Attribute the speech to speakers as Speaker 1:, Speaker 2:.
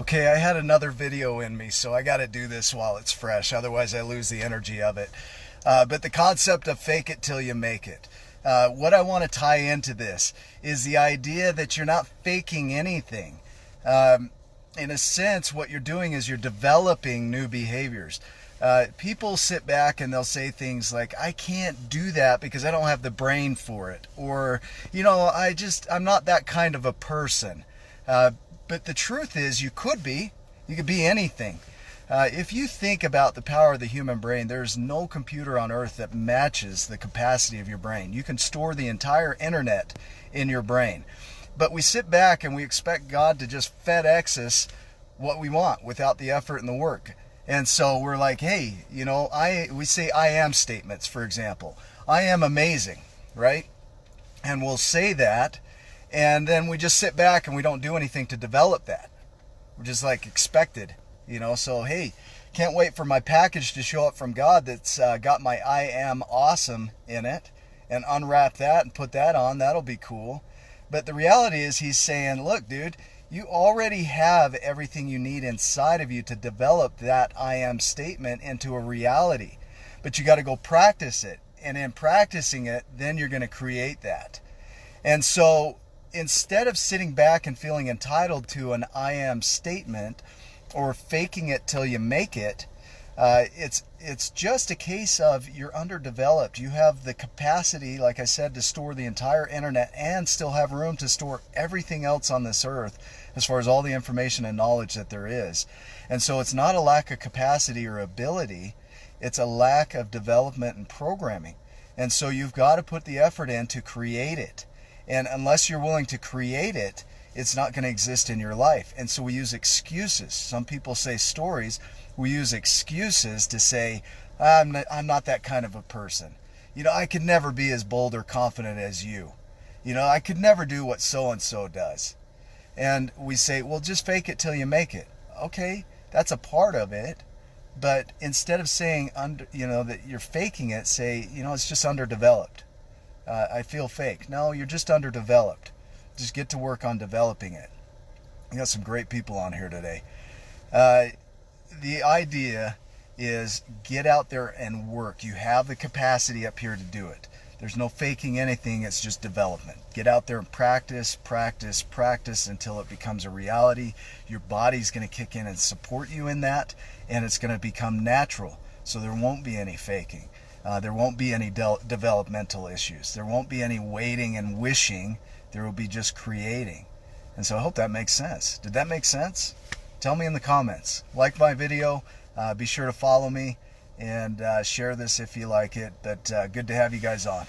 Speaker 1: Okay, I had another video in me, so I got to do this while it's fresh. Otherwise, I lose the energy of it. But the concept of fake it till you make it. What I want to tie into this is the idea that you're not faking anything. In a sense, what you're doing is you're developing new behaviors. People sit back and they'll say things like, I can't do that because I don't have the brain for it. Or, I'm not that kind of a person. But the truth is, you could be. You could be anything. If you think about the power of the human brain, there's no computer on earth that matches the capacity of your brain. You can store the entire internet in your brain. But we sit back and we expect God to just FedEx us what we want without the effort and the work. And so we're like, hey, we say I am statements, for example. I am amazing, right? And we'll say that, and then we just sit back and we don't do anything to develop that. We're just like expected, so hey, can't wait for my package to show up from God that's got my I am awesome in it, and unwrap that and put that on. That'll be cool. But the reality is he's saying, look, dude, you already have everything you need inside of you to develop that I am statement into a reality. But you got to go practice it. And in practicing it, then you're going to create that. And so instead of sitting back and feeling entitled to an I am statement or faking it till you make it, it's just a case of you're underdeveloped. You have the capacity, like I said, to store the entire internet and still have room to store everything else on this earth as far as all the information and knowledge that there is. And so it's not a lack of capacity or ability, it's a lack of development and programming. And so you've got to put the effort in to create it. And unless you're willing to create it, it's not going to exist in your life. And so we use excuses. Some people say stories. We use excuses to say, I'm not that kind of a person. I could never be as bold or confident as you. I could never do what so-and-so does. And we say, well, just fake it till you make it. Okay, that's a part of it. But instead of saying, that you're faking it, say, it's just underdeveloped. I feel fake. No, you're just underdeveloped. Just get to work on developing it. You got some great people on here today. The idea is get out there and work. You have the capacity up here to do it. There's no faking anything. It's just development. Get out there and practice, practice, practice until it becomes a reality. Your body's going to kick in and support you in that, and it's going to become natural. So there won't be any faking. There won't be any developmental issues. There won't be any waiting and wishing. There will be just creating. And so I hope that makes sense. Did that make sense? Tell me in the comments. Like my video. Be sure to follow me and share this if you like it. But good to have you guys on.